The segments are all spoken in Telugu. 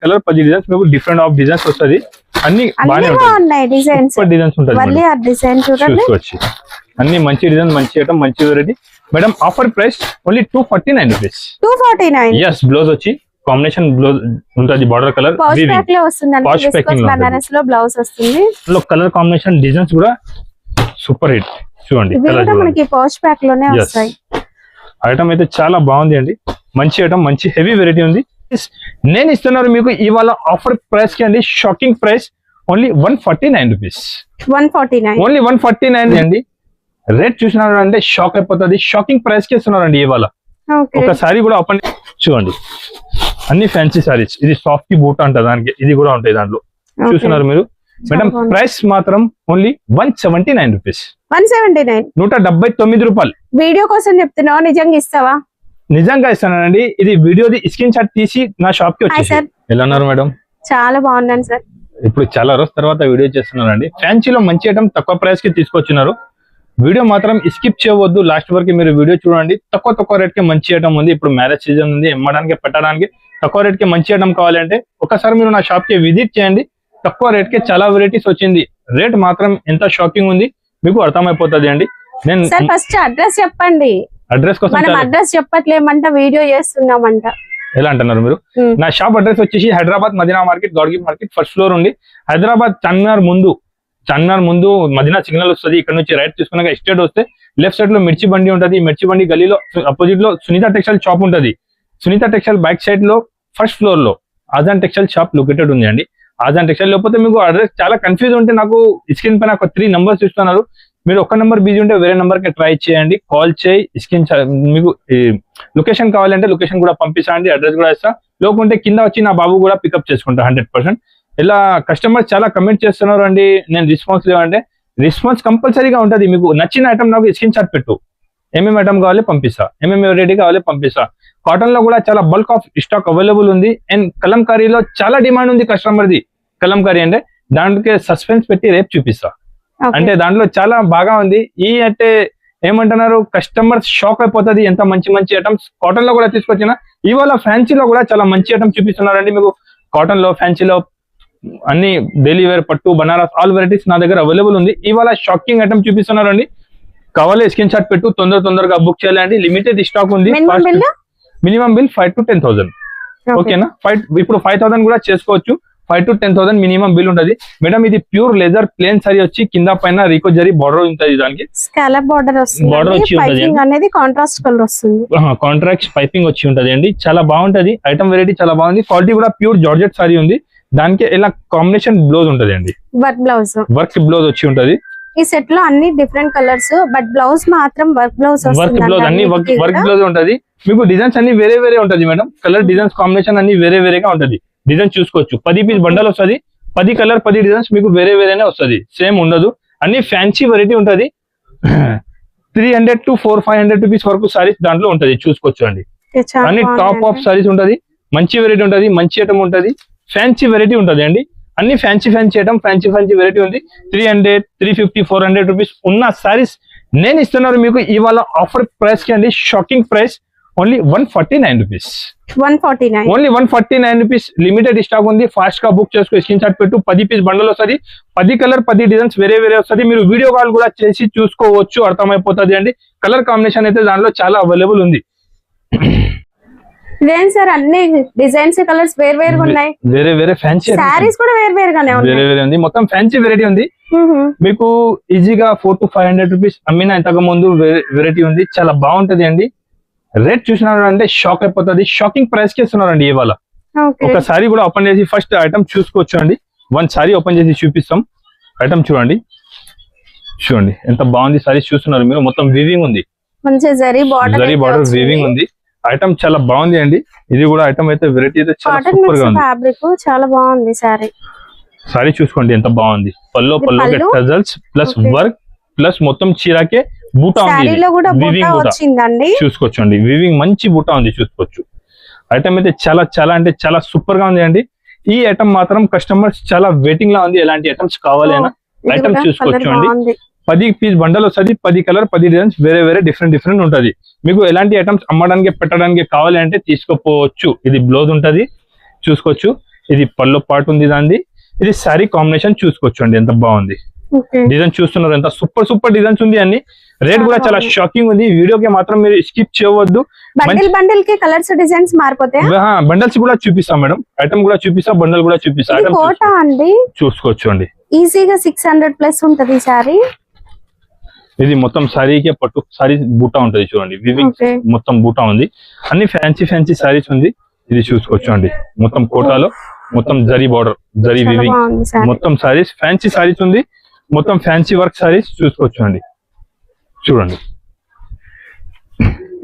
కలర్ 10 డిజైన్స్ మీకు డిఫరెంట్ ఆఫ్ డిజైన్స్ వస్తుంది. అన్ని బాగానే ఉన్నాయి డిజైన్స్, డిజైన్స్ ఉంటుంది మళ్ళీ ఆ డిజైన్ చూడండి. చూసుకోవచ్చు అన్ని మంచి డిజైన్, మంచి ఐటమ్, మంచి variety. Madam offer price only 249 rupees. 249. yes blouse వచ్చి కాంబినేషన్ బ్లౌజ్ ఉంటుంది, బార్డర్ కలర్ పౌచ్ ప్యాక్ లో వస్తుందండి. విస్కోస్ బనారస్ లో బ్లౌజ్ వస్తుంది. లో కలర్ కాంబినేషన్ డిజైన్స్ కూడా సూపర్ హిట్ చూడండి. కలర్ మనకి పౌచ్ ప్యాక్ లోనే వస్తాయి. ఐటమ్ అయితే చాలా బాగుంది అండి, మంచి ఐటమ్, మంచి హెవీ వెరైటీ ఉంది. నేను ఇస్తున్నారు మీకు ఇవాళ ఆఫర్ ప్రైస్ కి అండి, shocking price only 149 rupees. 149 only 149 అండి. రేట్ చూసినారు అంటే షాక్ అయిపోతుంది. షాకింగ్ ప్రైస్ కి ఇస్తున్నారండి ఇవాళ. ఒక సారీ కూడా ఓపెన్ చూడండి, అన్ని ఫ్యాన్సీ సారీస్. ఇది సాఫ్ట్ కి బూట్ అంట, దానికి ఇది కూడా ఉంటాయి దాంట్లో. చూస్తున్నారు మీరు మేడం. ప్రైస్ మాత్రం ఓన్లీ 179 రూపీస్. 179 179 రూపాయలు. వీడియో కోసం చెప్తున్నావా, నిజంగా ఇస్తావా? నిజంగా ఇస్తానండి. ఇది వీడియోది స్క్రీన్ షాట్ తీసి నా షాప్ కి వచ్చేసి. ఎలా ఉన్నారు మేడం? చాలా బాగున్నాను సార్. ఇప్పుడు చాలా రోజు తర్వాత వీడియో చేస్తున్నారండి. ఫ్యాన్సీలో మంచి ఐటమ్ తక్కువ ప్రైస్ కి తీసుకొచ్చినారు. వీడియో మాత్రం స్కిప్ చేయవద్దు, లాస్ట్ వరకు మీరు వీడియో చూడండి. తక్కువ రేట్ కి మంచి ఐటమ్ ఉంది. ఇప్పుడు మ్యారేజ్ సీజన్ ఉంది, అమ్మడానికి పెట్టడానికి తక్కువ రేట్ కి మంచి ఐటమ్ కావాలంటే ఒకసారి మీరు నా షాప్ కి విజిట్ చేయండి. తక్కువ రేట్ కి చాలా వెరైటీస్ వచ్చింది. రేట్ మాత్రం ఎంత షాకింగ్ ఉంది మీకు అర్థమైపోతుంది అండి. నేను ఫస్ట్ అడ్రస్ చెప్పండి. అడ్రస్ కోసం మనం అడ్రస్ చెప్పట్లేమంట, వీడియో చేస్తున్నామంట. ఎలా అంటున్నారు మీరు? నా షాప్ అడ్రస్ వచ్చేసి హైదరాబాద్ మదీనా మార్కెట్, గౌడ్గి మార్కెట్ ఫస్ట్ ఫ్లోర్ ఉంది. హైదరాబాద్ చార్మినార్ ముందు మదీనా సిగ్నల్ వస్తుంది. ఇక్కడ నుంచి రైట్ తీసుకున్నాక ఎస్టేట్ వస్తే లెఫ్ట్ సైడ్ లో మిర్చి బండి ఉంటుంది. మిర్చి బండి గలీలో అపోజిట్ లో సునీత టెక్స్టైల్ షాప్ ఉంటుంది. సునీత టెక్స్టైల్ బ్యాక్ సైడ్ లో ఫస్ట్ ఫ్లోర్ లో ఆజాన్ టెక్స్టైల్ షాప్ లొకేటెడ్ ఉంది అండి. ఆజాన్ టెక్స్టైల్. లేకపోతే మీకు అడ్రస్ చాలా కన్ఫ్యూజ్ ఉంటే నాకు స్క్రీన్ పైన ఒక 3 నంబర్స్ ఇస్తున్నారు. మీరు ఒక్క నెంబర్ బిజీ ఉంటే వేరే నెంబర్ కి ట్రై చేయండి, కాల్ చేయి. స్క్రీన్ మీకు లొకేషన్ కావాలంటే లొకేషన్ కూడా పంపిస్తాండి, అడ్రస్ కూడా ఇస్తా. లేకుంటే కింద వచ్చి నా బాబు కూడా పికప్ చేసుకుంటా 100%. ఇలా కస్టమర్స్ చాలా కమెంట్ చేస్తున్నారు అండి, నేను రెస్పాన్స్ లేవంటే రెస్పాన్స్ కంపల్సరీగా ఉంటుంది. మీకు నచ్చిన ఐటమ్ నాకు స్క్రీన్ షాట్ పెట్టు, ఏమేమి ఐటమ్ కావాలి పంపిస్తా, ఏమేమి వెరైటీ కావాలి పంపిస్తా. కాటన్ లో కూడా చాలా బల్క్ ఆఫ్ స్టాక్ అవైలబుల్ ఉంది. అండ్ కలంకారీలో చాలా డిమాండ్ ఉంది కస్టమర్ది. కలంకారీ అంటే దాంట్లో సస్పెన్స్ పెట్టి రేపు చూపిస్తా. అంటే దాంట్లో చాలా బాగా ఉంది. ఈ అంటే ఏమంటున్నారు, కస్టమర్స్ షాక్ అయిపోతుంది ఎంత మంచి మంచి ఐటమ్స్ కాటన్ లో కూడా తీసుకొచ్చిన. ఇవాళ ఫ్యాన్సీలో కూడా చాలా మంచి ఐటమ్స్ చూపిస్తున్నారండి మీకు. కాటన్ లో, ఫ్యాన్సీలో అన్ని డైలీ వేర్, పట్టు, బనారస్ ఆల్ వెరైటీస్ నా దగ్గర అవైలబుల్ ఉంది. ఇవాళ షాకింగ్ ఐటమ్ చూపిస్తున్నారండి. కావాలి స్క్రీన్ షాట్ పెట్టు, తొందరగా బుక్ చేయాలండి. లిమిటెడ్ స్టాక్ ఉంది. Minimum bill 5 to 10,000. ఓకేనా? ఇప్పుడు 5,000 కూడా చేసుకోవచ్చు. 5 to 10,000 మినిమం బిల్ ఉంటుంది. మేడం ఇది ప్యూర్ లెదర్ ప్లేన్ సారీ వచ్చి కింద పైన రీకో జరీ బార్డర్ ఉంటుంది. దానికి స్కాలప్ బార్డర్ వస్తుంది. బార్డర్ వచ్చి పైపింగ్ అనేది కాంట్రాస్ట్ కలర్ వస్తుంది. కాంట్రాక్ట్ పైపింగ్ వచ్చి ఉంటది అండి. చాలా బాగుంటది ఐటమ్, వెరైటీ చాలా బాగుంది. క్వాలిటీ కూడా ప్యూర్ జార్జెట్ సారీ ఉంది. దానికి ఇలా కాంబినేషన్ బ్లౌజ్ ఉంటది అండి, వర్క్ బ్లౌజ్ వచ్చి ఉంటది. ఈ సెట్ లో అన్ని డిఫరెంట్ కలర్స్, బట్ బ్లౌజ్ మాత్రం వర్క్ బ్లౌజ్ అన్ని వర్క్ బ్లౌజ్ ఉంటది. మీకు డిజైన్స్ అన్ని వేరే ఉంటది మేడం. కలర్ డిజైన్స్ కాంబినేషన్ అన్ని వేరేగా ఉంటది. డిజైన్ చూసుకోవచ్చు. 10 పీస్ బండల్ వస్తుంది. 10 కలర్ 10 డిజైన్స్ మీకు వేరేనే వస్తుంది, సేమ్ ఉండదు. అన్ని ఫ్యాన్సీ వెరైటీ ఉంటది. 300 to 400-500 రూపీస్ వరకు సారీస్ దాంట్లో ఉంటది, చూసుకోవచ్చు అండి. అన్ని టాప్ ఆఫ్ సారీస్ ఉంటది. మంచి వెరైటీ ఉంటది, మంచి ఐటమ్ ఉంటది, ఫ్యాన్సీ వెరైటీ ఉంటది అండి. అన్ని ఫ్యాన్సీ ఐటమ్, ఫ్యాన్సీ వెరైటీ ఉంది. 300, 350, 400 రూపీస్ ఉన్న సారీస్ నేను ఇస్తున్నారు మీకు ఇవాళ ఆఫర్ ప్రైస్ కి అండి. Shocking price only 149 rupees. Only 149 rupees. Limited stock ఉంది. ఫాస్ట్ గా బుక్ చేసుకో, స్క్రీన్ షాట్ పెట్టు. 10 పీస్ బండల్ వస్తుంది. 10 కలర్ 10 డిజైన్స్ వేరే వస్తుంది. మీరు వీడియో కాల్ కూడా చేసి చూసుకోవచ్చు, అర్థమైపోతుంది అండి. కలర్ కాంబినేషన్ అయితే దాంట్లో చాలా అవైలబుల్ ఉంది. సార్ అన్ని డిజైన్స్ కలర్స్ వేరుగా ఉన్నాయి. వేరే ఫ్యాన్సీ సారీస్ కూడా వేరుగానే వేరే ఉంది. మొత్తం ఫ్యాన్సీ వెరైటీ ఉంది. మీకు ఈజీగా 400 to 500 రూపీస్ అమ్మిన ఇంతకు ముందు వెరైటీ ఉంది. చాలా బాగుంటది అండి. రేట్ చూసినారు అంటే షాక్ అయిపోతుంది. షాకింగ్ ప్రైస్ కి ఇస్తున్నారండి ఇవాళ. ఒక సారీ కూడా ఓపెన్ చేసి ఫస్ట్ ఐటమ్ చూసుకోవచ్చు అండి. 1 సారీ ఓపెన్ చేసి చూపిస్తాం. ఐటమ్ చూడండి ఎంత బాగుంది. సారీ చూస్తున్నారు మీరు, మొత్తం వీవింగ్ ఉంది. జరీ బార్డర్ వీవింగ్ ఉంది. ఐటమ్ చాలా బాగుంది అండి. ఇది కూడా ఐటమ్ అయితే వెరైటీ అయితే చాలా సూపర్ గా ఉంది. ఫ్యాబ్రిక్ చాలా బాగుంది. సారీ చూసుకోండి ఎంత బాగుంది. పల్లోకి టజల్స్ ప్లస్ వర్క్ ప్లస్ మొత్తం చీరాకే బూటా ఉంది. వీవింగ్ బూటా చూసుకోవచ్చు అండి. వీవింగ్ మంచి బూటా ఉంది, చూసుకోవచ్చు. ఐటమ్ అయితే చాలా అంటే చాలా సూపర్ గా ఉంది అండి. ఈ ఐటమ్ మాత్రం కస్టమర్స్ చాలా వెయిటింగ్ లా ఉంది. ఎలాంటి ఐటమ్స్ కావాలైనా ఐటమ్ చూసుకోవచ్చు అండి. 10 పీస్ బండల్ వస్తుంది. 10 కలర్ 10 డిజైన్స్ వేరే డిఫరెంట్ ఉంటది. మీకు ఎలాంటి ఐటమ్స్ అమ్మడానికి పెట్టడానికి కావాలి అంటే తీసుకోపోవచ్చు. ఇది బ్లౌజ్ ఉంటది, చూసుకోవచ్చు. ఇది పల్లో పార్ట్ ఉంది దాన్ని. ఇది సారీ కాంబినేషన్ చూసుకోవచ్చండి ఎంత బాగుంది. ఓకే డిజైన్ చూస్తున్నారు ఎంత సూపర్ డిజైన్స్ ఉంది అన్ని. రేట్ కూడా చాలా షాకింగ్ ఉంది. వీడియోకి మాత్రం మీరు స్కిప్ చేయవద్దు. బండిల్ కి కలర్స్ డిజైన్స్ మారిపోతాయి. బండల్స్ కూడా చూపిస్తాం మేడం. ఐటమ్ కూడా చూపిస్తా, బండల్ కూడా చూపిస్తా. ఇది కోట అండి, చూసుకోవచ్చు అండి. ఈజీగా 600 ప్లస్ ఉంటది ఈ సారీ. ఇది మొత్తం సారీకే పట్టు సారీ బూటా ఉంటది చూడండి. Weaving Okay. మొత్తం బూటా ఉంది. అన్ని ఫ్యాన్సీ సారీస్ ఉంది. ఇది చూసుకోవచ్చు అండి. మొత్తం కోటాలో మొత్తం జరీ బార్డర్, జరీ చాలా వివింగ్ బాగుంది సారీ. మొత్తం సారీస్ ఫ్యాన్సీ సారీస్ ఉంది. మొత్తం ఫ్యాన్సీ వర్క్ సారీస్ చూసుకోవచ్చు అండి. చూడండి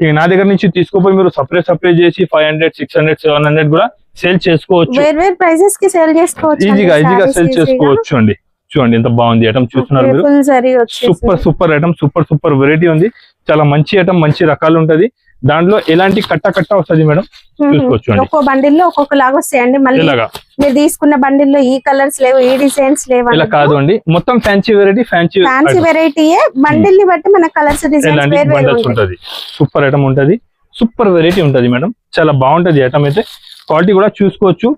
ఇక నా దగ్గర నుంచి తీసుకోపోయి మీరు సపరేట్ చేసి 500, 600, 700 కూడా సేల్ చేసుకోవచ్చు. వేర్ ప్రైసెస్ కి సేల్ చేసుకోవచ్చు. ఈజీగా సేల్ చేసుకోవచ్చు అండి. చూడండి ఎంత బాగుంది ఐటమ్ చూస్తున్నారు మీరు. ఫుల్ జరీ వచ్చేసి సూపర్ ఐటమ్, సూపర్ వెరైటీ ఉంది. చాలా మంచి ఐటమ్, మంచి రకాలు ఉంటది. దాంట్లో ఎలాంటి కట్ట వస్తుంది మేడం చూసుకోవచ్చు అండి. ఒక్కో బండిల్లో ఒక్కొక్క లాగా వస్తాయండి. మళ్ళీ ఇలాగా మీరు తీసుకున్న బండిల్లో ఈ కలర్స్ లేవు, ఈ డిజైన్స్ లేవు. ఇలా కాదు అండి, మొత్తం ఫ్యాన్సీ ఫ్యాన్సీ వెరైటీయే. బండిల్ ని బట్టి మన కలర్స్ డిజైన్స్ వేరు బండల్స్ ఉంటది. సూపర్ ఐటమ్ ఉంటది, సూపర్ వెరైటీ ఉంటది మేడం. చాలా బాగుంటది ఐటమ్ అయితే. క్వాలిటీ కూడా చూసుకోవచ్చు.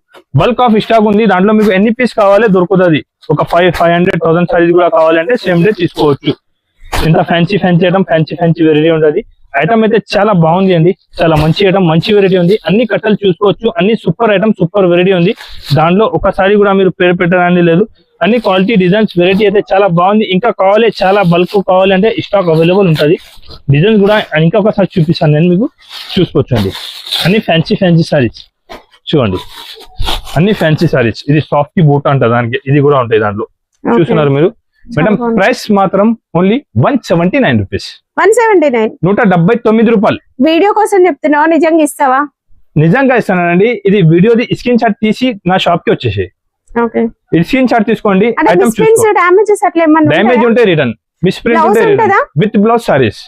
బల్క్ ఆఫ్ స్టాక్ ఉంది. దాంట్లో మీకు ఎన్ని పీస్ కావాలి దొరుకుతుంది. ఒక 500,000 సైజ్ కూడా కావాలంటే సేమ్ డే తీసుకోవచ్చు. ఇంత ఫ్యాన్సీ ఐటమ్, ఫ్యాన్సీ వెరైటీ ఉంటది. ఐటమ్ అయితే చాలా బాగుంది అండి. చాలా మంచి ఐటమ్, మంచి వెరైటీ ఉంది. అన్ని కట్టలు చూసుకోవచ్చు. అన్ని సూపర్ ఐటమ్, సూపర్ వెరైటీ ఉంది. దాంట్లో ఒకసారి కూడా మీరు పేరు పెట్టడానికి లేదు. అన్ని క్వాలిటీ డిజైన్స్ వెరైటీ అయితే చాలా బాగుంది. ఇంకా కావాలి, చాలా బల్క్ కావాలంటే స్టాక్ అవైలబుల్ ఉంటది. డిజైన్స్ కూడా ఇంకొకసారి చూపిస్తాను నేను మీకు. చూసుకోవచ్చు అండి. అన్ని ఫ్యాన్సీ సారీస్ చూడండి. అన్ని ఫ్యాన్సీ సారీస్. ఇది సాఫ్ట్ బూట్ అంటారు దానికి. ఇది కూడా ఉంటాయి దాంట్లో. చూస్తున్నారు మీరు మేడం. ప్రైస్ మాత్రం ఓన్లీ 179 రూపీస్. 179, 179 రూపాయలు. వీడియో కోసం చెప్తున్నావా, నిజంగా ఇస్తావా? నిజంగా ఇస్తానండి. ఇది వీడియోది స్క్రీన్ షాట్ తీసి నా షాప్ కి వచ్చేసి ఇది స్క్రీన్ షాట్ తీసుకోండి. డ్యామేజ్ ఉంటే రిటర్న్, మిస్ ప్రింట్ ఉంటే with blouse saris.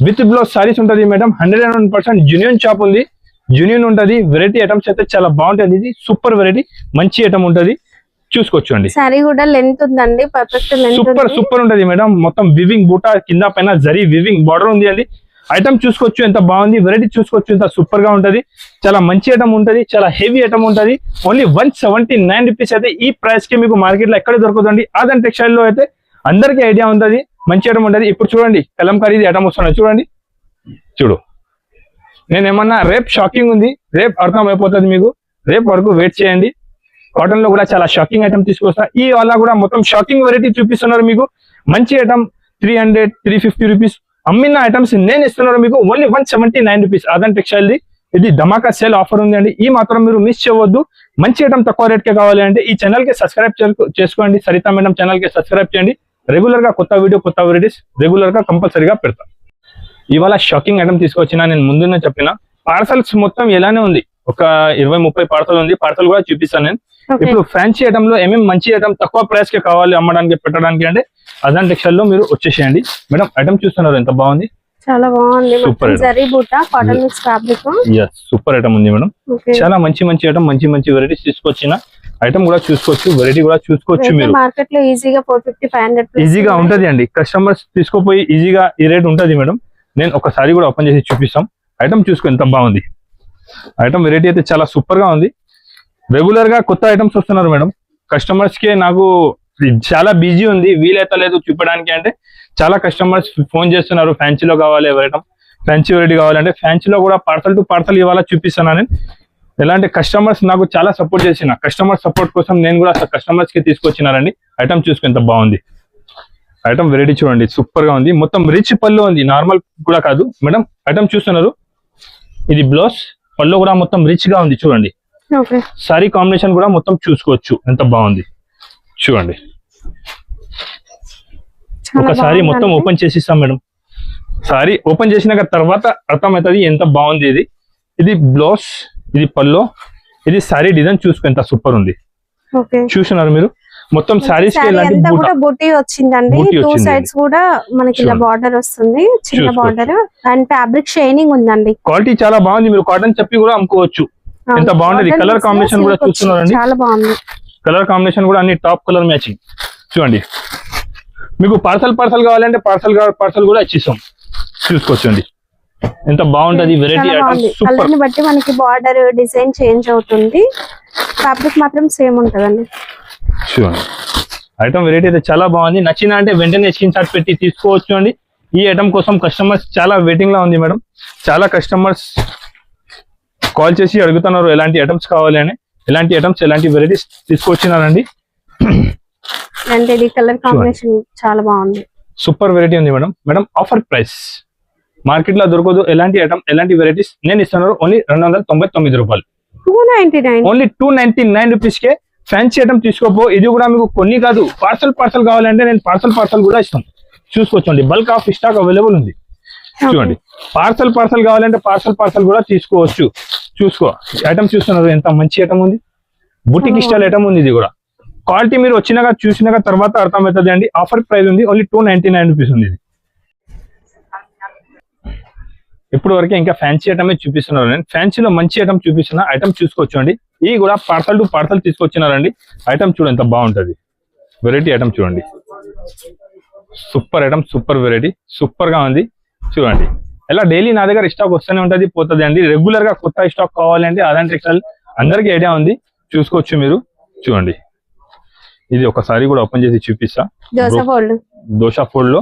With blouse saris ఉంటది మేడం. 101% జెన్యూన్ షాప్ ఉంది. జెన్యూన్ ఉంటది. వెరైటీ ఐటమ్స్ అయితే చాలా బాగుంటది. ఇది సూపర్ వెరైటీ, మంచి ఐటమ్ ఉంటది. చూసుకోవచ్చు అండి. సారీ కూడా లెంత్ ఉందండి, పర్ఫెక్ట్ లెంత్. సూపర్ ఉంటది మేడం. మొత్తం వివింగ్ బూటా కింద పైన జరీ వివింగ్ బార్డర్ ఉంది అండి. ఐటమ్ చూసుకోవచ్చు ఎంత బాగుంది. వెరైటీ చూసుకోవచ్చు ఎంత సూపర్ గా ఉంటది. చాలా మంచి ఐటమ్ ఉంటది. చాలా హెవీ ఐటమ్ ఉంటది. ఓన్లీ 179 రూపీస్ అయితే ఈ ప్రైస్ కి మీకు మార్కెట్ లో ఎక్కడ దొరుకుతుంది. ఆదన్ టెక్స్టైల్ లో అయితే అందరికీ ఐడియా ఉంటది. మంచి ఐటమ్ ఉంటది. ఇప్పుడు చూడండి కలంకారీ ఐటమ్ వస్తున్నాయి చూడండి. చూడు నేను ఏమన్నా రేపు షాకింగ్ ఉంది. రేపు అర్థం అయిపోతుంది మీకు. రేపు వరకు వెయిట్ చేయండి. కాటన్ లో కూడా చాలా షాకింగ్ ఐటమ్ తీసుకొస్తా. ఈ వాళ్ళ కూడా మొత్తం షాకింగ్ వెరైటీ చూపిస్తున్నారు మీకు. మంచి ఐటమ్ 300, 350 రూపీస్ అమ్మిన ఐటమ్స్ నేను ఇస్తున్నారు మీకు only 179 rupees. Aadhan textile the ఇది ధమాకా సేల్ ఆఫర్ ఉంది అండి. ఈ మాత్రం మీరు మిస్ చేయవద్దు. మంచి ఐటమ్ తక్కువ రేట్ కే కావాలి అంటే ఈ ఛానల్ కి సబ్స్క్రైబ్ చేసుకోండి. సరిత మేడం ఛానల్ కి సబ్స్క్రైబ్ చేయండి. రెగ్యులర్ గా కొత్త వీడియో, కొత్త వెరైటీస్ రెగ్యులర్ గా కంపల్సరీగా పెడతా. ఇవాళ షాకింగ్ ఐటమ్ తీసుకొచ్చిన నేను ముందునే చెప్పిన. పార్సల్స్ మొత్తం ఎలానే ఉంది. ఒక 20-30 పార్సల్ ఉంది. పార్సల్ కూడా చూపిస్తాను నేను. ఇప్పుడు ఫ్యాన్సీ ఐటమ్ లో ఏమేమి మంచి ఐటమ్ తక్కువ ప్రైస్ కి కావాలి అమ్మడానికి, పెట్టడానికి అంటే ఆదన్ టెక్స్టైల్ లో మీరు వచ్చేసేయండి. మేడం ఐటమ్ చూస్తున్నారు ఎంత బాగుంది. చాలా బాగుంది. సూపర్ జరీ బూటా cotton mix fabric. Super item ఉంది మేడం. చాలా మంచి ఐటమ్, మంచి వెరైటీస్ తీసుకొచ్చిన. ఐటమ్ కూడా చూసుకోవచ్చు, వెరైటీ కూడా చూసుకోవచ్చు. మీరు మార్కెట్ లో ఈజీగా 450-500 ఈజీగా ఉంటది అండి. కస్టమర్స్ తీసుకోపోయి ఈజీగా ఈ రేట్ ఉంటది మేడం. నేను ఒకసారి కూడా ఓపెన్ చేసి చూపిస్తాం. ఐటమ్ చూసుకో ఎంత బాగుంది. ఐటమ్ వెరైటీ అయితే చాలా సూపర్ గా ఉంది. రెగ్యులర్ గా కొత్త ఐటమ్స్ వస్తున్నారు మేడం. కస్టమర్స్ కి నాకు చాలా బిజీ ఉంది, వీలైతే లేదు చూపడానికి అంటే చాలా కస్టమర్స్ ఫోన్ చేస్తున్నారు. ఫ్యాన్సీలో కావాలి ఐటమ్, ఫ్యాన్సీ వెరైటీ కావాలంటే ఫ్యాన్సీలో కూడా పార్సల్ టు పార్సల్ ఇవాళ చూపిస్తున్నాను నేను. ఎలాంటి కస్టమర్స్ నాకు చాలా సపోర్ట్ చేసిన. కస్టమర్ సపోర్ట్ కోసం నేను కూడా కస్టమర్స్ కి తీసుకొచ్చినారండి. ఐటమ్ చూసుకో ఎంత బాగుంది. ఐటమ్ వెరైటీ చూడండి సూపర్ గా ఉంది. మొత్తం రిచ్ పళ్ళు ఉంది, నార్మల్ కూడా కాదు మేడం. ఐటమ్ చూస్తున్నారు. ఇది బ్లౌజ్, పళ్ళు కూడా మొత్తం రిచ్ గా ఉంది చూడండి. సారీ కాంబినేషన్ కూడా మొత్తం చూసుకోవచ్చు ఎంత బాగుంది. చూడండి ఒకసారి మొత్తం ఓపెన్ చేసి ఇస్తాం మేడం. సారీ ఓపెన్ చేసినాక తర్వాత అర్థమవుతుంది ఎంత బాగుంది. ఇది బ్లౌజ్, ఇది పళ్ళు, ఇది సారీ డిజైన్ చూసుకో ఎంత సూపర్ ఉంది. చూస్తున్నారు మీరు. మొత్తం సారీస్ బూటీ వచ్చిందండి. 2 సైడ్స్ కూడా మనకి ఇలా బార్డర్ వస్తుంది, చిన్న బార్డర్. అండ్ ఫ్యాబ్రిక్ షైనింగ్ ఉందండి. క్వాలిటీ చాలా బాగుంది. మీరు కాటన్ చెప్పి కూడా అమ్ముకోవచ్చు. ఎంత బాగుంది. కలర్ కాంబినేషన్ కూడా చూస్తున్నారండి. చాలా బాగుంది. కలర్ కాంబినేషన్ కూడా అన్ని టాప్ కలర్ మ్యాచింగ్ చూడండి. మీకు పార్సల్ కావాలంటే పార్సల్ కూడా ఇచ్చిస్తాం. చూసుకోవచ్చండి. ఎంత బాగుంటది వెరైటీ ఐటమ్ సూపర్. కలర్ ని బట్టి మనకి బార్డర్ డిజైన్ చేంజ్ అవుతుంది. ఫ్యాబ్రిక్ మాత్రం సేమ్ ఉంటదండి. చూడండి ఐటమ్ వెరైటీ అయితే చాలా బాగుంది. నచ్చిందా అంటే వెంటనే స్క్రీన్ షాట్ పెట్టి తీసుకోవచ్చు అండి. ఈ ఐటమ్ కోసం కస్టమర్స్ చాలా వెయిటింగ్ లా ఉంది మేడం. చాలా కస్టమర్స్ కాల్ చేసి అడుగుతున్నారు ఎలాంటి ఐటమ్స్ కావాలి అని. ఎలాంటి ఐటమ్స్ ఎలాంటి వెరైటీస్ తీసుకొచ్చినారండి. అంటే ఇది కలర్ కాంబినేషన్ చాలా బాగుంది. సూపర్ వెరైటీ ఉంది madam. Madam offer price market లో దొరకదు. ఎలాంటి ఐటమ్ ఎలాంటి వెరైటీస్ నేను ఇస్తున్నాను ఓన్లీ 299 రూపాయలు. 299 ఓన్లీ 299 రూపీస్ కే ఫ్యాన్సీ ఐటమ్ తీసుకోపో. ఇది కూడా మీకు కొన్ని కాదు, పార్సల్ కావాలంటే నేను పార్సల్ కూడా ఇస్తాను. చూసుకోవచ్చండి, బల్క్ ఆఫ్ స్టాక్ అవైలబుల్ ఉంది. చూడండి పార్సల్ కావాలంటే పార్సల్ కూడా తీసుకోవచ్చు. చూసుకో ఐటమ్ చూస్తున్నారు ఎంత మంచి ఐటమ్ ఉంది. బుటిక్ స్టైల్ ఐటమ్ ఉంది. ఇది కూడా క్వాలిటీ మీరు చూసినాక తర్వాత అర్థమవుతుంది అండి. ఆఫర్ ప్రైస్ ఉంది ఓన్లీ 299 రూపీస్ ఉంది. ఇది ఇప్పుడు వరకే ఇంకా ఫ్యాన్సీ ఐటమే చూపిస్తున్నారు. నేను ఫ్యాన్సీలో మంచి ఐటమ్ చూపిస్తున్నా. ఐటమ్ చూసుకోవచ్చు అండి. ఇది కూడా పార్సల్ తీసుకొచ్చినారండి. ఐటమ్ చూడండి ఎంత బాగుంటది. వెరైటీ ఐటమ్ చూడండి, super item, super variety, super గా ఉంది. చూడండి ఎలా డైలీ నా దగ్గర స్టాక్ వస్తూనే ఉంటది పోతుంది అండి. రెగ్యులర్ గా కొత్త స్టాక్ కావాలంటే అదాంటి టెక్స్టైల్ అందరికి ఐడియా ఉంది. చూసుకోవచ్చు మీరు. చూడండి ఇది ఒకసారి కూడా ఓపెన్ చేసి చూపిస్తా. దోశా ఫోల్డ్ లో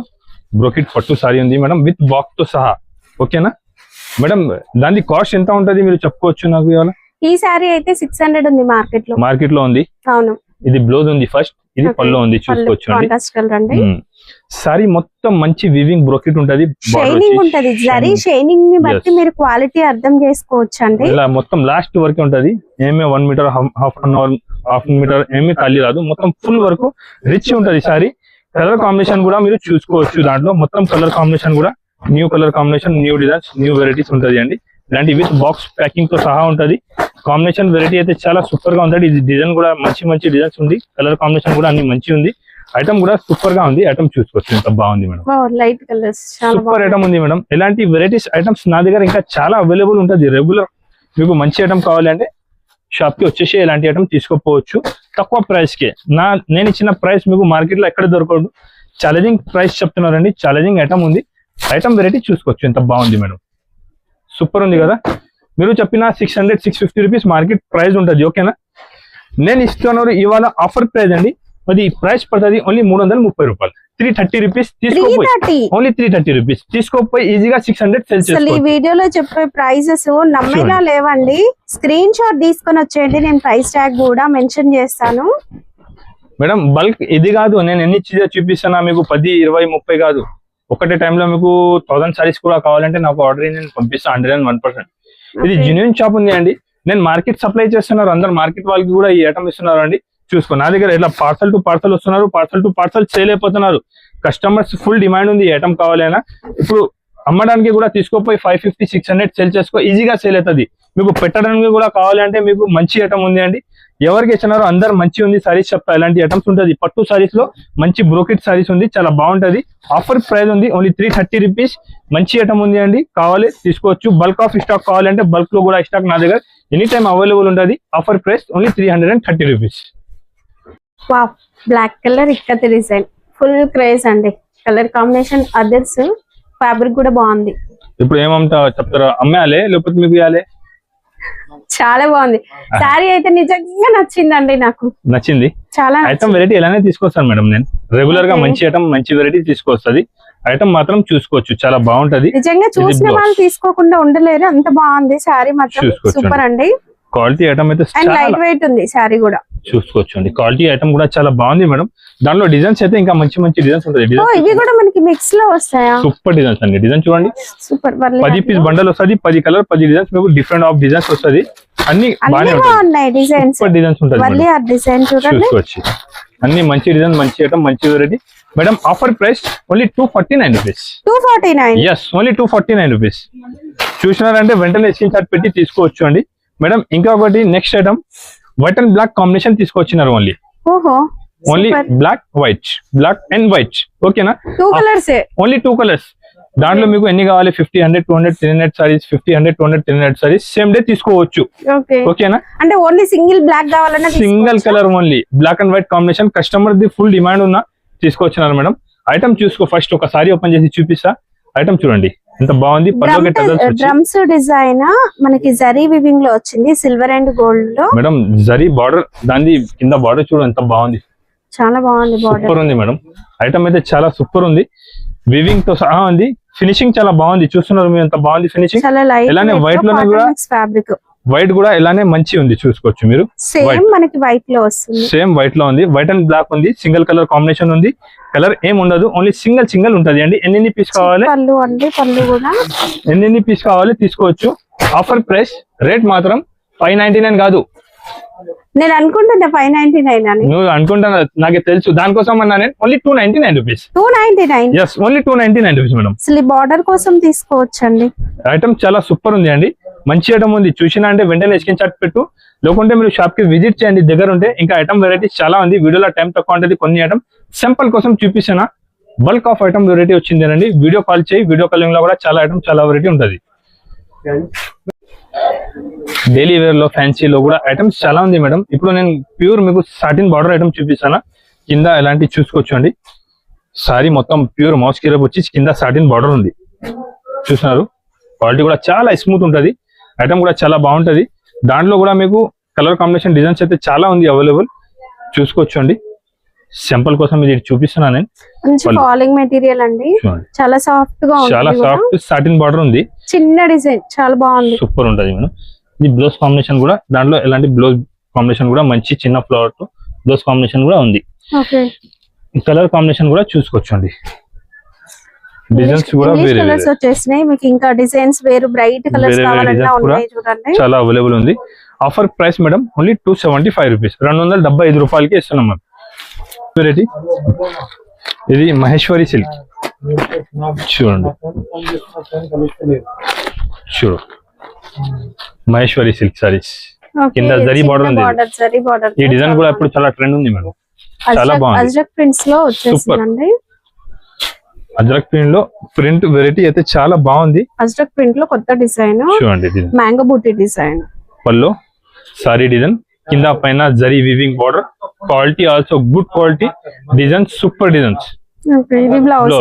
బ్రోకెట్ పట్టు సారీ ఉంది మేడం, విత్ బాక్స్ తో సహా. ఓకేనా మేడం, దాని కాస్ట్ ఎంత ఉంటది మీరు చెప్పుకోవచ్చు నాకు ఇవాళ? ఈ సారీ అయితే 600 ఉంది మార్కెట్ లో ఉంది. అవును, ఇది బ్లౌజ్ ఉంది ఫస్ట్, ఇది పళ్ళు ఉంది. చూసుకోవచ్చు సారీ మొత్తం మంచి వివింగ్ బ్రోకెట్ ఉంటది, షైనింగ్ ఉంటది. జరీ షైనింగ్ ని బట్టి మీరు క్వాలిటీ అర్థం చేసుకోవచ్చు అండి. ఇలా మొత్తం లాస్ట్ వరకు ఉంటది. ఏమే 1 మీటర్ హాఫ్ మీటర్ ఏమీ ఖాళీ రాదు. మొత్తం ఫుల్ వరకు రిచ్ ఉంటది సారీ. కలర్ కాంబినేషన్ కూడా మీరు చూసుకోవచ్చు. దాంట్లో మొత్తం కలర్ కాంబినేషన్ కూడా new colour combination, new designs, new varieties ఉంటది అండి. ఇలాంటి విత్ బాక్స్ ప్యాకింగ్ తో సహా ఉంటది. కాంబినేషన్ వెరైటీ అయితే చాలా సూపర్ గా ఉంటది. ఇది డిజైన్ కూడా మంచి డిజైన్స్ ఉంది. కలర్ కాంబినేషన్ కూడా అన్ని మంచి ఉంది. ఐటమ్ కూడా సూపర్ గా ఉంది. ఐటమ్ చూసుకోవచ్చు ఎంత బాగుంది madam. Light colours super item ఉంది మేడం. ఇలాంటి వెరైటీస్ ఐటమ్స్ నా దగ్గర ఇంకా చాలా అవైలబుల్ ఉంటది. రెగ్యులర్ మీకు మంచి ఐటమ్ కావాలంటే షాప్ కి వచ్చేసి ఇలాంటి ఐటమ్ తీసుకోపోవచ్చు తక్కువ ప్రైస్ కే. నేను ఇచ్చిన ప్రైస్ మీకు మార్కెట్ లో ఎక్కడ దొరకదు. ఛాలెంజింగ్ ప్రైస్ చెప్తున్నారండి. ఛాలెంజింగ్ ఐటమ్ ఉంది. ఐటమ్ వెరైటీ చూసుకోవచ్చు ఎంత బాగుంది మేడం. సూపర్ ఉంది కదా. మీరు చెప్పిన 600-650 రూపీస్ మార్కెట్ ప్రైస్ ఉంటుంది. ఓకేనా, నేను ఇస్తున్నారు ఇవాళ ఆఫర్ ప్రైస్ అండి. అది ప్రైస్ పడుతుంది ఓన్లీ 330 రూపాయలు. 330 రూపీస్ తీసుకోపోయి ఓన్లీ 330 రూపీస్ తీసుకోపోయి ఈజీగా 600 సేల్ చేసుకోవచ్చు. ఈ వీడియోలో చెప్పే ప్రైజెస్ నమ్మేలా లేవండి. స్క్రీన్ షాట్ తీసుకొని వచ్చేయండి. నేను ప్రైస్ ట్యాగ్ కూడా మెన్షన్ చేస్తాను మేడం. బల్క్ ఇది కాదు, నేను ఎన్ని చీజ చూపిస్తున్నా మీకు 10, 20, 30 కాదు. ఒకటే టైంలో మీకు 1000 సారీస్ కూడా కావాలంటే నాకు ఆర్డర్ నేను పంపిస్తాను 101%. ఇది జెన్యూన్ షాప్ ఉంది అండి. నేను మార్కెట్ సప్లై చేస్తున్నారు. అందరు మార్కెట్ వాళ్ళకి కూడా ఈ ఐటమ్ ఇస్తున్నారు అండి. చూసుకో నా దగ్గర ఇట్లా పార్సల్ టు పార్సల్ వస్తున్నారు. పార్సల్ టు పార్సల్ సేల్ అయిపోతున్నారు. కస్టమర్స్ ఫుల్ డిమాండ్ ఉంది ఈ ఐటమ్ కావాలైనా. ఇప్పుడు అమ్మడానికి కూడా తీసుకోపోయి 550-600 సేల్ చేసుకో, ఈజీగా సేల్ అవుతుంది. మీకు పెట్టడానికి కూడా కావాలంటే మీకు మంచి ఐటమ్ ఉంది అండి. ఎవరికి ఇచ్చినారో అందరు మంచి ఉంది సారీస్ చెప్తా. ఇలాంటి ఐటమ్స్ ఉంటుంది. పట్టు సారీస్ లో మంచి బ్రోకెట్ సారీస్ ఉంది, చాలా బాగుంటది. ఆఫర్ ప్రైస్ ఉంది ఓన్లీ 330 రూపీస్. మంచి ఐటమ్ ఉంది అండి. కావాలి తీసుకోవచ్చు. బల్క్ ఆఫ్ స్టాక్ కావాలంటే బల్క్ లో కూడా స్టాక్ నా దగ్గర ఎనీ టైమ్ అవైలబుల్ ఉంటుంది. Offer price only 330 rupees. Black colour ikat design full craze అండి. కలర్ కాంబినేషన్ అదర్స్, ఫ్యాబ్రిక్ కూడా బాగుంది. ఇప్పుడు ఏమంటా చెప్తారా, అమ్మాయాలే లేకపోతే మీకు ఇవ్వాలి? చాలా బాగుంది సారీ అయితే, నిజంగా నచ్చిందండి. నాకు నచ్చింది. చాలా ఐటమ్ వెరైటీ ఎలానే తీసుకొస్తాను మేడం. నేను రెగ్యులర్ గా మంచి ఐటమ్ మంచి వెరైటీ తీసుకొస్తుంది. ఐటమ్ మాత్రం చూసుకోవచ్చు, చాలా బాగుంటది. నిజంగా చూసిన వాళ్ళు తీసుకోకుండా ఉండలేరు, అంత బాగుంది సారీ మాత్రం. సూపర్ అండి. క్వాలిటీ ఐటమ్ అయితే లైట్ వెయిట్ ఉంది సారీ కూడా. చూసుకోవచ్చు అండి. క్వాలిటీ ఐటమ్ కూడా చాలా బాగుంది మేడం. దాంట్లో డిజైన్స్ అయితే ఇంకా మంచి డిజైన్స్ ఉంటాయి. ఇవి కూడా మనకి మిక్స్ లో వస్తాయా? సూపర్ డిజైన్స్ అండి. డిజైన్ చూడండి, సూపర్. 10 పీస్ బండల్ వస్తుంది. 10 కలర్ 10 డిజైన్స్ మీకు డిఫరెంట్ ఆఫ్ డిజైన్స్ వస్తుంది. అన్ని బాగానే ఉంటాయి. డిజైన్స్ చూసుకోవచ్చు. అన్ని మంచి డిజైన్, మంచి ఐటమ్, మంచి variety madam. Offer price only 249 rupees. 249? Yes, only 249 rupees. చూసినారంటే వెంటనే స్క్రీన్ షాట్ పెట్టి తీసుకోవచ్చు అండి మేడం. ఇంకా ఒకటి next item white and black combination తీసుకొచ్చినారు. Only black and white. ఓకేనా, 2 కలర్స్, ఓన్లీ 2 కలర్స్. దాంట్లో మీకు ఎన్ని కావాలి? 50, 100, 200, 300 సారీస్, 50, 100, 200, 300 సారీస్ సేమ్ డే తీసుకోవచ్చు. ఓకేనా, అంటే ఓన్లీ సింగిల్ బ్లాక్ కావాలన్నా single colour only black and white combination. Customer ది ఫుల్ డిమాండ్ ఉన్న తీసుకొచ్చినారు మేడం. ఐటమ్ చూసుకో. ఫస్ట్ ఒక సారీ ఓపెన్ చేసి చూపిస్తా. ఐటమ్ చూడండి, ఎంత బాగుంది. పళ్ళుకి టజల్స్ వచ్చి డ్రమ్స్ డిజైన్ మనకి జరీ వివింగ్ లో వచ్చింది, సిల్వర్ అండ్ గోల్డ్ లో. మేడం జరీ బార్డర్, దాని కింద బార్డర్ చూడు ఎంత బాగుంది, చాలా బాగుంది. సూపర్ ఉంది మేడం. ఐటమ్ అయితే చాలా సూపర్ ఉంది, వివింగ్ తో సహా ఉంది. ఫినిషింగ్ చాలా బాగుంది, చూస్తున్నారు మీరు ఎంత బాగుంది ఫినిషింగ్. ఇలానే వైట్ లోనే కూడా ఫ్యాబ్రిక్, వైట్ కూడా ఇలానే మంచి ఉంది, చూసుకోవచ్చు మీరు. సేమ్ మనకి వైట్ లో వస్తుంది, సేమ్ వైట్ లో ఉంది. వైట్ అండ్ బ్లాక్ ఉంది, సింగిల్ కలర్ కాంబినేషన్ ఉంది. కలర్ ఏం ఉండదు, ఓన్లీ సింగిల్ ఉంటది అండి. ఎన్ని పీస్ కావాలి, పళ్ళు అండి, పళ్ళు కూడా ఎన్ని పీస్ కావాలి తీసుకోవచ్చు. ఆఫర్ ప్రైస్ రేట్ మాత్రం 599 కాదు. నేను అనుకుంటున్నా 599 అని. నువ్వు అనుకుంటున్నా, నాకు తెలుసు, దానికోసం అన్నా నేను. Only 299 rupees. 299, yes only 299 rupees madam. అసలు బార్డర్ కోసం తీసుకోవచ్చండి. ఐటమ్ చాలా సూపర్ ఉంది అండి, మంచి ఐటమ్ ఉంది. చూసినా అంటే వెంటనే స్క్రీన్ షాట్ పెట్టు, లేకుంటే మీరు షాప్ కి విజిట్ చేయండి దగ్గర ఉంటే. ఇంకా ఐటమ్ వెరైటీస్ చాలా ఉంది, వీడియోలో టైం తక్కువ ఉంటుంది. కొన్ని ఐటమ్ సింపుల్ కోసం చూపిస్తున్నా, బల్క్ ఆఫ్ ఐటమ్ వెరైటీ వచ్చింది అండి. వీడియో కాల్ చేయి, వీడియో కాలింగ్ లో కూడా చాలా ఐటమ్ చాలా వెరైటీ ఉంటుంది. డైలీ వేర్ లో ఫ్యాన్సీలో కూడా ఐటమ్స్ చాలా ఉంది మేడం. ఇప్పుడు నేను ప్యూర్ మీకు సాటిన్ బార్డర్ ఐటమ్ చూపిస్తాను. కింద ఎలాంటి చూసుకోవచ్చు అండి. సారీ మొత్తం ప్యూర్ మౌస్ కిరప్ వచ్చి కింద సాటిన్ బార్డర్ ఉంది, చూస్తున్నారు. క్వాలిటీ కూడా చాలా స్మూత్ ఉంటుంది, ఐటమ్ కూడా చాలా బాగుంటది. దాంట్లో కూడా మీకు కలర్ కాంబినేషన్ డిజైన్స్ అయితే చాలా ఉంది అవైలబుల్, చూసుకోవచ్చు అండి. సింపుల్ కోసం ఇది చూపిస్తున్నా నేను. మంచి ఫాలింగ్ మెటీరియల్ అండి, చాలా సాఫ్ట్ గా ఉంది, చాలా సాఫ్ట్ సాటిన్ బార్డర్ ఉంది, చిన్న డిజైన్ చాలా బాగుంది, సూపర్ ఉంటది మేడం. ఇది బ్లౌజ్ కాంబినేషన్ కూడా, దాంట్లో ఎలాంటి బ్లౌజ్ కాంబినేషన్ కూడా మంచి చిన్న ఫ్లవర్ తో బ్లౌజ్ కాంబినేషన్ కూడా ఉంది. కలర్ కాంబినేషన్ కూడా చూసుకోవచ్చు అండి. డిజైన్స్ కూడా వేరే కలర్స్ వచ్చేసినాయి మీకు. ఇంకా డిజైన్స్ వేరు బ్రైట్ కలర్స్ కావాలన్నా ఉన్నాయి చూడండి, చాలా అవైలబుల్ ఉంది. Offer price madam only 275 rupees, 275 రూపాయలకి ఇస్తున్నాం మేడం. వెరైటీ ఇది మహేశ్వరి సిల్క్ చూడండి, చూడు మహేశ్వరి సిల్క్ సారీస్ కింద జరీ బార్డర్ ఉంది. ఈ డిజైన్ కూడా ఇప్పుడు చాలా ట్రెండ్ ఉంది మేడం, చాలా బాగుంది. అజ్రక్ ప్రింట్స్ లో వచ్చేసిందండి. అజ్రక్ ప్రింట్ లో ప్రింట్ వెరైటీ అయితే చాలా బాగుంది. అజ్రక్ ప్రింట్ లో కొత్త డిజైన్ చూడండి, మ్యాంగో బూటీ డిజైన్, పల్లో సారీ డిజైన్, కింద పైన zari weaving border. Quality also good quality, design super designs. Blouse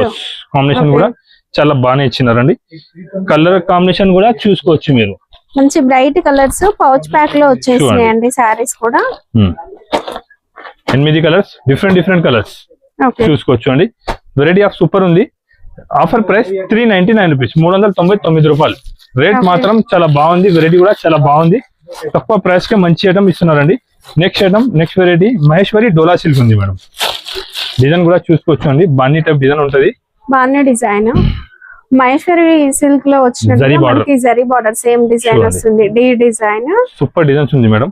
combination కూడా చాలా బాగానే ఇచ్చినారండి. కలర్ కాంబినేషన్ కూడా చూసుకోవచ్చు మీరు, మంచి బ్రైట్ కలర్స్ పౌచ్ ప్యాక్ లో వచ్చేసినాయండి సారీస్ కూడా. 8 కలర్స్, డిఫరెంట్ కలర్స్ చూసుకోవచ్చు అండి. వెరైటీ ఆఫ్ సూపర్ ఉంది. ఆఫర్ ప్రైస్ 399 రూపీస్, 399 రూపాయలు. రేట్ మాత్రం చాలా బాగుంది, వెరైటీ కూడా చాలా బాగుంది. తక్కువ ప్రైస్ కి మంచి ఐటమ్ ఇస్తున్నారండి. నెక్స్ట్ వెరైటీ మహేశ్వరి డోలా సిల్క్ ఉంది మేడం. డిజైన్ కూడా చూసుకోవచ్చు అండి, బాన్నీ టైప్ డిజైన్ ఉంటది. బాన్నీ డిజైన్ మహేశ్వరి సిల్క్ లో వచ్చిన జరీ బార్డర్ సేమ్ డిజైన్ వస్తుంది, డి డిజైన్. సూపర్ డిజైన్స్ ఉంది మేడం.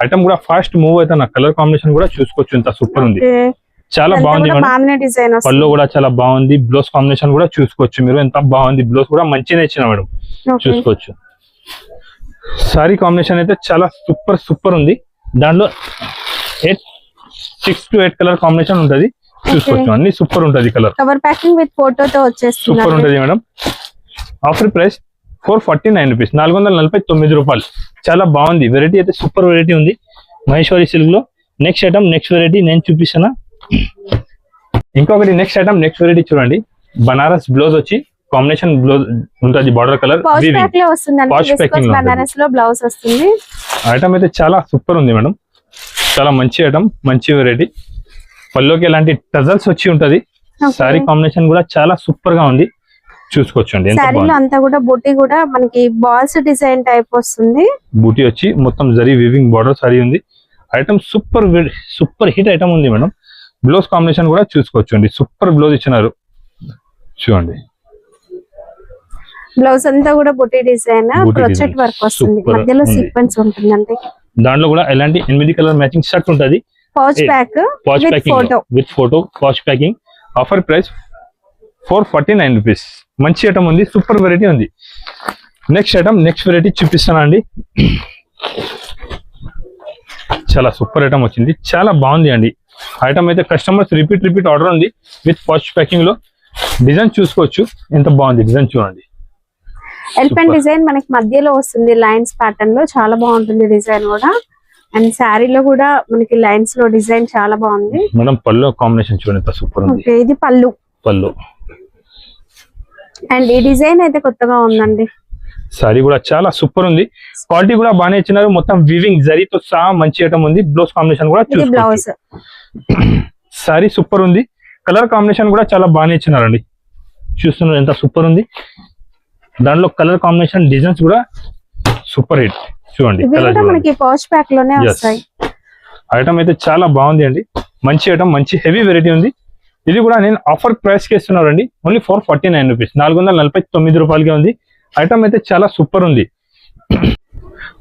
ఐటమ్ కూడా ఫాస్ట్ మూవ్ అయితే నా కలర్ కాంబినేషన్ కూడా చూసుకోవచ్చు, ఎంత సూపర్ ఉంది, చాలా బాగుంది మేడం. పళ్ళు కూడా చాలా బాగుంది, బ్లౌజ్ కాంబినేషన్ కూడా చూసుకోవచ్చు మీరు, ఎంత బాగుంది. బ్లౌజ్ కూడా మంచిగా ఇచ్చిన మేడం, చూసుకోవచ్చు. సారీ కాంబినేషన్ అయితే చాలా సూపర్ ఉంది. దాంట్లో 6 to 8 కలర్ కాంబినేషన్ ఉంటది, చూసుకోవచ్చు. అన్ని సూపర్ ఉంటది, కలర్ కవర్ ప్యాకింగ్ విత్ ఫోటోతో వచ్చేస్తుంది, సూపర్ ఉంటది మేడం. ఆఫర్ ప్రైస్ 449 రూపీస్, 449 రూపాయలు. చాలా బాగుంది, వెరైటీ అయితే సూపర్ వెరైటీ ఉంది మహేశ్వరి సిల్క్ లో. నెక్స్ట్ ఐటమ్ నెక్స్ట్ వెరైటీ నేను చూపిస్తాను. ఇంకొకటి నెక్స్ట్ ఐటమ్ నెక్స్ట్ వెరైటీ చూడండి. బనారస్ బ్లౌజ్ వచ్చి కాంబినేషన్ బ్లౌజ్ ఉంటుంది, బార్డర్ కలర్ బనారస్ లో బ్లౌజ్ వస్తుంది. ఐటమ్ అయితే చాలా సూపర్ ఉంది మేడం, చాలా మంచి ఐటమ్, మంచి వెరైటీ. పల్లోకి ఎలాంటి టజల్స్ వచ్చి ఉంటది. సారీ కాంబినేషన్ కూడా చాలా సూపర్ గా ఉంది, చూసుకోవచ్చు అండి. సారీలో అంతా కూడా బూటీ కూడా మనకి బాల్స్ డిజైన్ టైప్ వస్తుంది. బూటీ వచ్చి మొత్తం జరీ వీవింగ్ బార్డర్ సారీ ఉంది. ఐటమ్ సూపర్ హిట్ ఐటమ్ ఉంది మేడం. బ్లౌజ్ కాంబినేషన్ కూడా చూసుకోవచ్చు అండి, సూపర్ బ్లౌజ్ ఇచ్చినారు చూడండి. బ్లౌజ్ అంతా కూడా బూటీ డిజైన్, క్రోచెట్ వర్క్ వస్తుంది, మధ్యలో సీక్వెన్స్ ఉంటుందండి. దాంట్లో కూడా ఎలాంటి 8 కలర్ మ్యాచింగ్ షర్ట్ ఉంటది, pouch packing with photo, pouch packing. Offer price 449 rupees. మంచి ఐటమ్ ఉంది, సూపర్ వెరైటీ ఉంది. నెక్స్ట్ ఐటమ్ నెక్స్ట్ వెరైటీ చూపిస్తాను అండి. చాలా సూపర్ ఐటమ్ వచ్చింది, చాలా బాగుంది అండి. ఐటమ్ అయితే కస్టమర్స్ రిపీట్ ఆర్డర్ ఉంది విత్ పౌచ్ ప్యాకింగ్ లో. డిజైన్ చూసుకోవచ్చు, ఎంత బాగుంది డిజైన్ చూడండి. ఎలిఫెంట్ డిజైన్ మనకి మధ్యలో వస్తుంది, లైన్స్ ప్యాటర్న్ లో చాలా బాగుంటుంది డిజైన్ కూడా. అండ్ శారీలో కూడా మనకి లైన్స్ లో డిజైన్ చాలా బాగుంది మేడం. పళ్ళు కాంబినేషన్ చూడండి, ఎంత సూపర్ ఉంది. ఇది పళ్ళు అండ్ ఈ డిజైన్ అయితే కొత్తగా ఉందండి. సారీ కూడా చాలా సూపర్ ఉంది, క్వాలిటీ కూడా బాగానే ఇచ్చినారు, మొత్తం వివింగ్ జరీతో సహా మంచి ఐటమ్ ఉంది. బ్లౌజ్ కాంబినేషన్ కూడా ఇది బ్లౌజ్. సారీ సూపర్ ఉంది, కలర్ కాంబినేషన్ కూడా చాలా బాగానే ఇచ్చినారండి. చూస్తున్నారు ఎంత సూపర్ ఉంది, దాంట్లో కలర్ కాంబినేషన్ డిజైన్స్ కూడా సూపర్ హిట్. చూడండి మనకి పౌచ్ ప్యాక్ లోనే వస్తాయి. ఐటమ్ అయితే చాలా బాగుంది అండి, మంచి ఐటమ్, మంచి హెవీ వెరైటీ ఉంది. ఇది కూడా నేను ఆఫర్ ప్రైస్ కి ఇస్తున్నానండి, ఓన్లీ 449 రూపీస్, 449 రూపాయలకే ఉంది. ఐటమ్ అయితే చాలా సూపర్ ఉంది.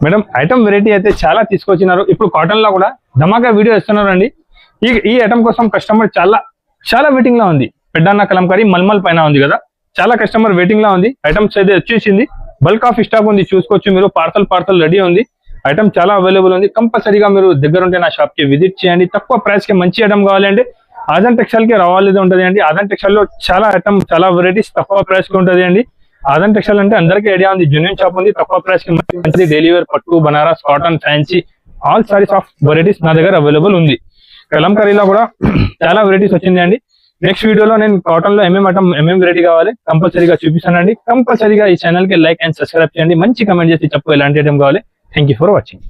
మేడం ఐటమ్ వెరైటీ అయితే చాలా తీసుకొచ్చినారు. ఇప్పుడు కాటన్ లో కూడా ధమాకా వీడియో ఇస్తున్నారు అండి. ఈ ఐటమ్ కోసం కస్టమర్ చాలా వెయిటింగ్ లా ఉంది. పెద్దన్న కలంకారీ మల్మల్ పైన ఉంది కదా, చాలా కస్టమర్ వెయిటింగ్ లా ఉంది. ఐటమ్స్ అయితే వచ్చేసింది, బల్క్ ఆఫ్ స్టాక్ ఉంది, చూసుకోవచ్చు మీరు. పార్సల్ రెడీ ఉంది, ఐటమ్ చాలా అవైలబుల్ ఉంది. కంపల్సరీగా మీరు దగ్గర ఉంటే నా షాప్ కి విజిట్ చేయండి. తక్కువ ప్రైస్ కి మంచి ఐటమ్ కావాలంటే ఆజాన్ టెక్స్టైల్ కి రావాలి ఉంటుంది అండి. ఆజాన్ టెక్స్టైల్ లో చాలా ఐటమ్, చాలా వెరైటీస్ తక్కువ ప్రైస్ కి ఉంటుంది అండి. ఆజాన్ టెక్స్టైల్ అంటే అందరికీ ఐడియా ఉంది, జెన్యూన్ షాప్ ఉంది, తక్కువ ప్రైస్ కి మంచి డైలీ వేర్, పట్టు, Banaras, cotton, fancy, all saris of varieties నా దగ్గర అవైలబుల్ ఉంది. కలంకారీలో కూడా చాలా వెరైటీస్ వచ్చింది అండి. నెక్స్ట్ వీడియోలో నేను కాటన్ లో ఏమేం వెరైటీ కావాలి కంపల్సరీగా చూపిస్తానండి. కంపల్సరీగా ఈ ఛానల్ కి లైక్ అండ్ సబ్స్క్రైబ్ చేయండి. మంచి కమెంట్ చేసి చెప్పు ఎలాంటి ఐటమ్ కావాలి. Thank you for watching.